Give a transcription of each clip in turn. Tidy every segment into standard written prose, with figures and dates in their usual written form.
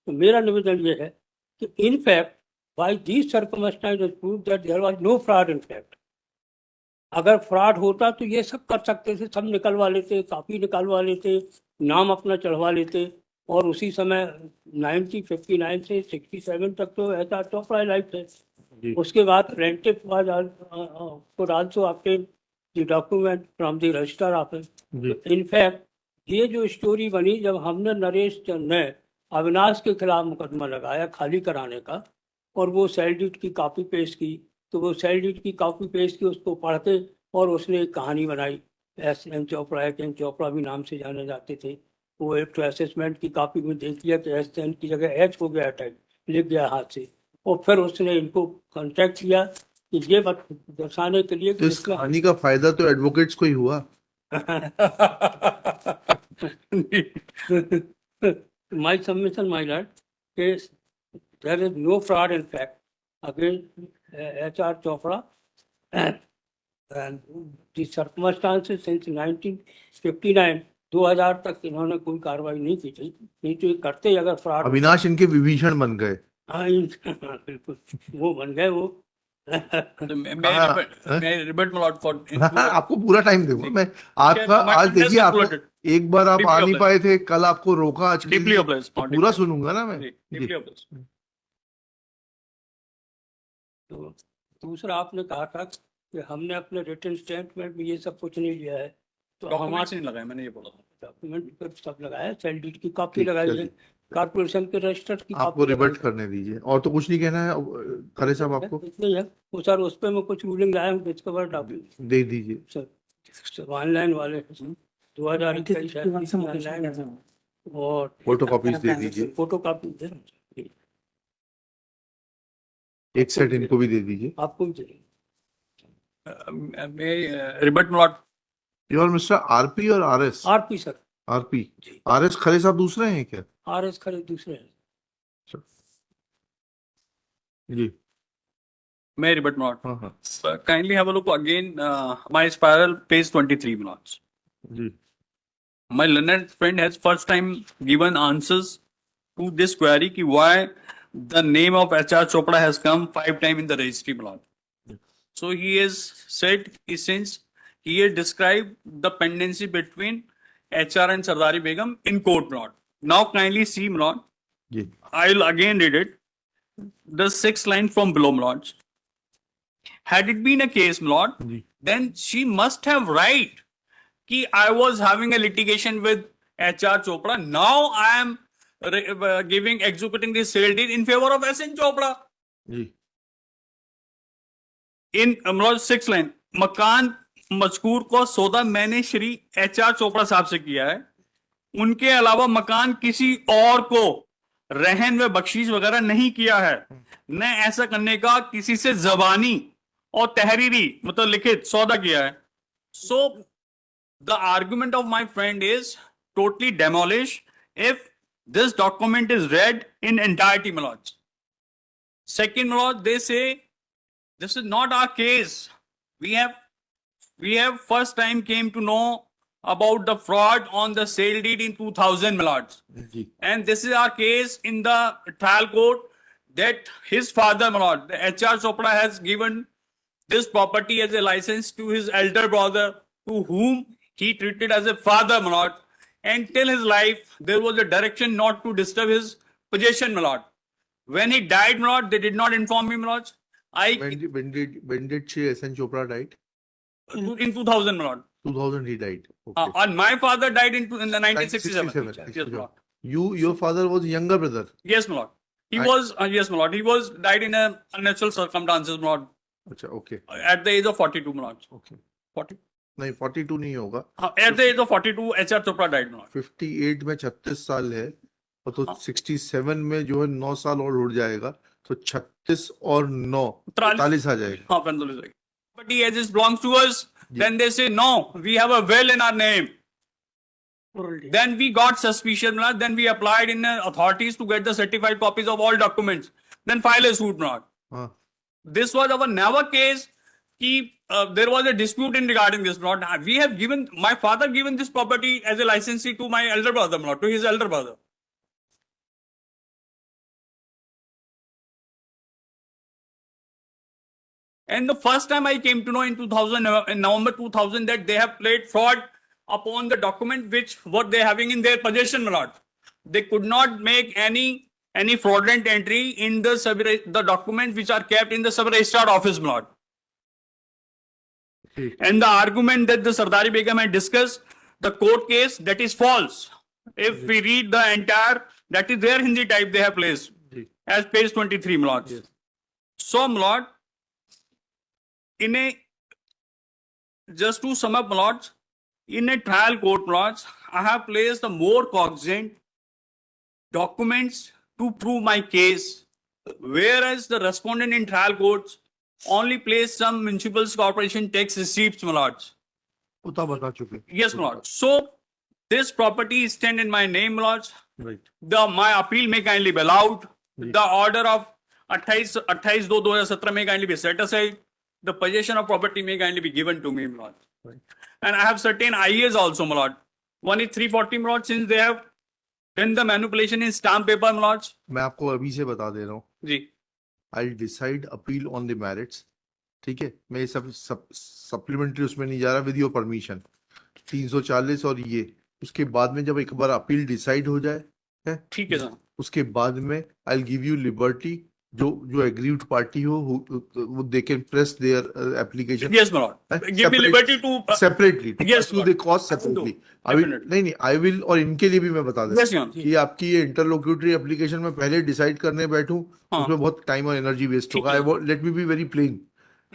तो मेरा निवेदन ये है कि in fact by these circumstances prove that there was no fraud in fact. अगर फ्रॉड होता तो ये सब कर सकते थे, सब निकलवा लेते, कापी निकलवा लेते, नाम अपना चढ़वा लेते, और उसी समय 1959 से 67 तक तो ऐसा टॉप लाइफ थे। उसके बाद plaintiff was could also obtain the document from the registrar office. In fact ये जो स्टोरी बनी, जब हमने नरेश चंद ने अविनाश के खिलाफ मुकदमा लगाया खाली कराने का, और वो सेल डीड की कॉपी पेश की, तो वो सेल डीड की कॉपी पेश की, उसको पढ़ के और उसने एक कहानी बनाई। एस.एन. चोपड़ा, एच.एन. चोपड़ा भी नाम से जाने जाते थे। वो एक तो असेसमेंट की कॉपी में देख लिया कि एस.एन. की जगह एच हो गया, टाइप लिख गया हाथ से, और फिर उसने इनको कांटेक्ट किया कि ये दर्शाने के लिए तो इस कहानी का फायदा तो एडवोकेट्स को ही हुआ। My submission, my lord, is there is no fraud in fact against H.R. Chopra, and the circumstances since 1959 2000 तक इन्होंने कोई कार्रवाई नहीं की थी। नहीं तो ये करते अगर फ्रॉड। अविनाश इनके विभीषण बन गए। हाँ बिल्कुल वो बन गए वो। आपको पूरा टाइम दूंगा मैं। आपका आज देखिए, आपको एक बार आप आ नहीं पाए थे, कल आपको रोका, आज पूरा सुनूंगा ना मैं। तो दूसरा आपने कहा था कि हमने अपने रिटन स्टेटमेंट में ये सब कुछ नहीं लिया है, तो हमारे नहीं लगाया। मैंने ये बोला डॉक्यूमेंट पर सब लगाया, सेल डीड की कॉपी लगाई है, कारपोरेशन के रजिस्टर की आपको रिवर्ट करने दीजिए, और तो कुछ नहीं कहना है खरे साहब आपको। नहीं है वो सर, उस पर मैं कुछ रूलिंग लाया हूँ, डिस्कवर डॉक्यूमेंट दे दीजिए सर। ऑनलाइन वाले 2021 और फोटो कॉपीज दे दीजिए। फोटो कॉपी एक सेट इनको भी दे दीजिए। आपको भी चाहिए। रिबर्ट नॉट योर मिस्टर आरपी और RS. RP sir. RP. RS Khare साहब दूसरे हैं क्या? आरएस खरे दूसरे हैं जी। May but not. Kindly have a look again. My spiral, page 23, Manoj. My learned friend has first time given answers to this query ki why the name of H.R. Chopra has come 5 times in the registry, Manoj. So he has said, since he has described the pendency between H.R. and Sardari Begum in court, Manoj. Now kindly see, Manoj. I'll again read it. The 6th line from below, Manoj. Had it been a case, Lord, then she must have right कि I was having a litigation with H.R. Chopra. Now I am executing this sale deed in favor of S.N. Chopra. In 6th line, मकान मजकूर को सौदा मैंने Shri H.R. Chopra साहब से किया है। उनके अलावा मकान किसी और को रहन व बख्शीश वगैरह नहीं किया है। न ऐसा करने का किसी से जबानी और तहरीरी मतलब लिखित सौदा किया है। So the argument of my friend is totally demolished if this document is read in entirety, my lords. Second, my lord, they say this is not our case. We have first time came to know about the fraud on the sale deed in 2000, my lords. And this is our case in the trial court that his father, my lord, the H.R. Chopra has given this property as a license to his elder brother, to whom he treated as a father, my lord. And till his life, there was a direction not to disturb his possession, my lord. When he died, my lord, they did not inform him, my lord. When did she, S.N. Chopra died? In 2000, my lord. 2000 he died. Okay. And my father died in the 1967. Yes, my lord. Your father was younger brother? Yes, my lord. He was, yes, my lord. He was died in a unnatural circumstances, my lord. Okay. At the age of 42, my lord. Okay. 40? नहीं 42 नहीं होगा। At the age of 42, H.R. Chopra died, my lord. 58 में 36 साल है, और तो 67 में जो है 9 साल और उड़ जाएगा, तो 36 और 9 45 आ जाएगा। हाँ 45 आएगा। But he as it belongs to us, then they say no, we have a will in our name. Then we got suspicion, then we applied in authorities to get the certified copies of all documents. Then file a suit, This was our never case. There was a dispute in regarding this. We have given, my father given this property as a licensee to my elder brother, to his elder brother. And the first time I came to know in 2000, in November 2000, that they have played fraud upon the document which what they having in their possession, my lord. They could not make any fraudulent entry in the documents which are kept in the sub-registrar office, my lord. And the argument that the Sardari Begum had discussed, the court case, that is false. If we read the entire, that is their Hindi type they have placed as page 23, my lord. Yes. So, my lord, in a, just to sum up, my lords, in a trial court, my lords, I have placed the more cognizant documents to prove my case, whereas the respondent in trial courts only placed some municipal corporation tax receipts, my lords. उतना बता चुके. Yes, my lord. So, this property stand in my name, my lords. Right. My appeal may kindly be allowed. The order of 28/2/2017 may kindly be set aside. The possession of property may kindly be given to me, my lord. Right. And I have certain IAs also, my lord. One is 340, my lord, since they have done the manipulation in stamp paper, my lords. मैं आपको अभी से बता दे रहा हूँ. जी. I'll decide appeal on the merits. ठीक है, मैं ये सब सप्लीमेंट्री उसमें नहीं जा रहा विद योर परमिशन. 340 और ये उसके बाद में जब एक बार अपील डिसाइड हो जाए, है ठीक है सर. उसके बाद में आई गिव यू लिबर्टी. जो एग्रीव्ड पार्टी हो they can press their application. Yes, my lord. Give me liberty to. Separately Yes, to the cost separately. I will नहीं आई विल. और इनके लिए भी मैं बता देता Yes, your honor. कि आपकी ये इंटरलोक्यूटरी एप्लीकेशन में पहले डिसाइड करने बैठूं, उसमें बहुत टाइम और एनर्जी वेस्ट होगा. Let me be very plain.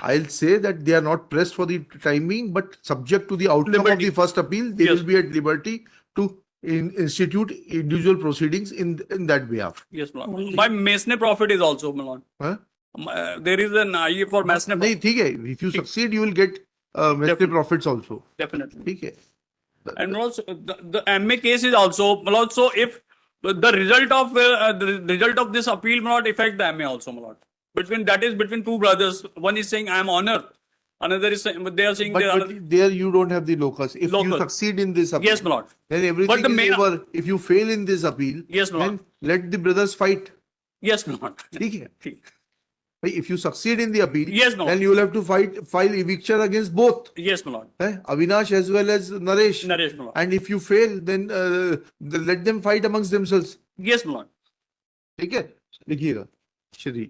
I'll say that they are not pressed for the time being, but subject to the outcome Liberty. of the first appeal, they Yes. will be at liberty to institute individual proceedings in that behalf. Yes, my lord. My Masne profit is also, my lord. Huh? There is an IA for Masne. नहीं ठीक है. If you succeed, you will get Masne profits also. Definitely. ठीक है. And also the MA case is also, my lord. So if the result of this appeal will not affect the MA also, my lord. Between two brothers. One is saying I am honored. Another is saying, they are saying they are. But there you don't have the locus. If you Locus. succeed in this appeal, Yes, my lord. then everything the is main- over. If you fail in this appeal, Yes, my lord. then let the brothers fight. Yes, my lord. ठीक है. ठीक. If you succeed in the appeal, Yes, my lord. then you will have to file eviction against both. Yes, my lord. Avinash as well as Naresh. Naresh, my lord. And if you fail, then let them fight amongst themselves. Yes, my lord. ठीक है. लिखिएगा. Shri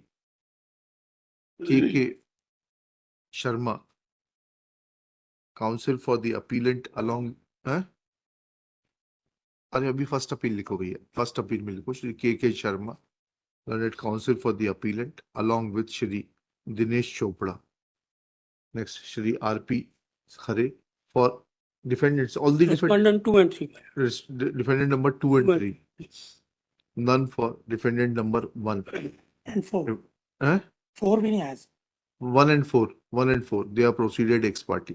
K.K. Sharma, counsel for the appellant along. अरे अभी first appeal लिखो भैया. First appeal में लिखो Shri K.K. Sharma, learned counsel for the appellant along with Shri Dinesh Chopra. Next, Shri R.P. Khare for defendants. All the Respondent 2 and 3. defendant number 2 and 3. None for defendant number 1. And 4. Huh? 4 भी नहीं आया. 1 and 4. 1 and 4. They are proceeded ex parte.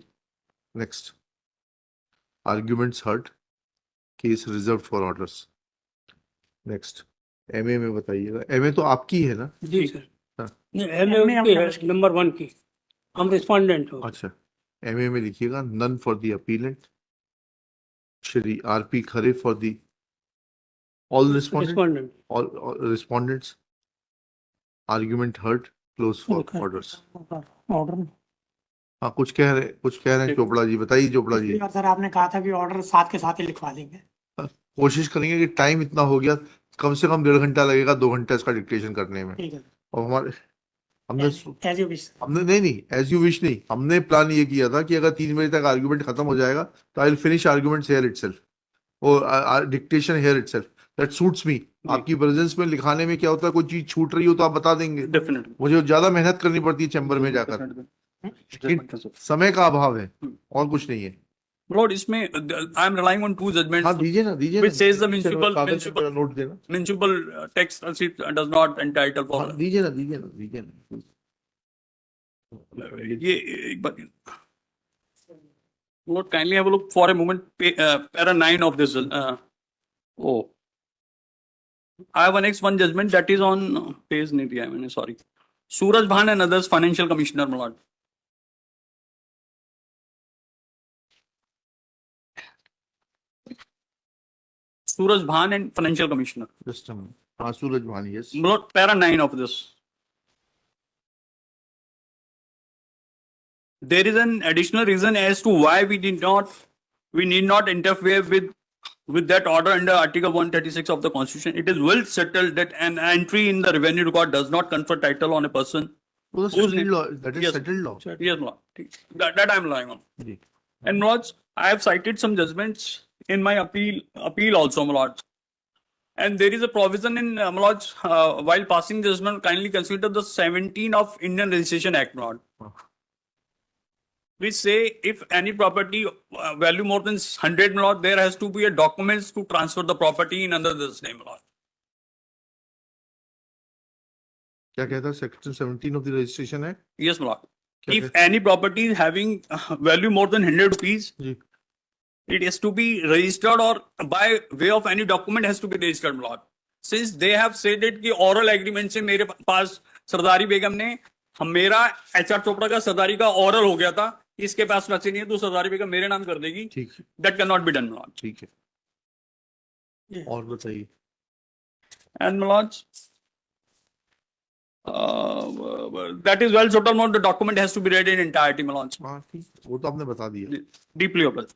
Next. Arguments heard. Case reserved for orders. Next. MA में बताइएगा. MA तो आपकी है ना? जी sir. हाँ. MA उनकी है नंबर 1 की. हम रिस्पोंडेंट हो. अच्छा. MA में लिखिएगा. None for the appellant. Shri R.P. Khare for the all respondents. All respondents. Argument heard. Close for Okay. orders. Order. हाँ कुछ कह रहे हैं चोपड़ा जी. बताइए चोपड़ा जी. सर आपने कहा था कि ऑर्डर साथ के साथ ही लिखवा देंगे. कोशिश करेंगे कि टाइम इतना हो गया, कम से कम 1.5 घंटा लगेगा, 2 घंटा इसका डिक्टेशन करने में. ठीक है. और हमने एज यू विश. नहीं एज यू विश नहीं. हमने प्लान ये किया था कि अगर 3 बजे तक आर्ग्यूमेंट खत्म हो जाएगा तो I will finish arguments here itself और dictation here itself. That suits me. आपकी प्रेजेंस में लिखाने में क्या होता है, कोई चीज छूट रही हो तो आप बता देंगे. Definitely. मुझे ज्यादा मेहनत करनी पड़ती है चैम्बर में जाकर. लेकिन समय का अभाव है और कुछ नहीं है. Lord, इसमें I am relying on two judgments. हाँ दीजिए ना. Which says the municipal note देना. municipal tax receipt does not entitle for. हाँ, दीजिए ना. ये एक बार. Lord, kindly have a look for a moment. Para 9 of this. Oh. I have annexed one judgment that is on page नहीं दिया है मैंने. Sorry. Suraj Bhan and others, Financial Commissioner, my lord. Suraj Bhan and Financial Commissioner. Just a minute. हाँ सूरज भान. yes. Lord, para 9 of this. there is an additional reason as to why we need not interfere with that order under Article 136 of the Constitution. It is well settled that an entry in the revenue record does not confer title on a person. वो तो Whose settled name? law, that is Yes. settled law. Yes, Lord. That I am relying on. Ji. And Lords, I have cited some judgments in my appeal also, my Lords. And there is a provision in my Lords, while passing judgment, kindly consider the 17 of Indian Registration Act, my Lord. We say if any property value more than 100, my Lord, there has to be a documents to transfer the property in under this name, my Lord. क्या कहता है section 17 of the registration act? Yes, my Lord. क्या If any property is having value more than 100 rupees, जी. it has to be registered or by way of any document has to be registered, my Lord. Since they have said it कि oral agreement से मेरे पास सरदारी बेगम ने मेरा HR Chopra का सरदारी का oral हो गया था, इसके पास नक्शे नहीं है तो सरदारी बेगम मेरे नाम कर देगी. ठीक है, That cannot be done, my Lord. ठीक है. Yeah. और बताइए. And my Lord, that is well settled. The document has to be read in entirety, my Lord. हाँ ठीक, वो तो आपने बता दिया. Deeply obliged.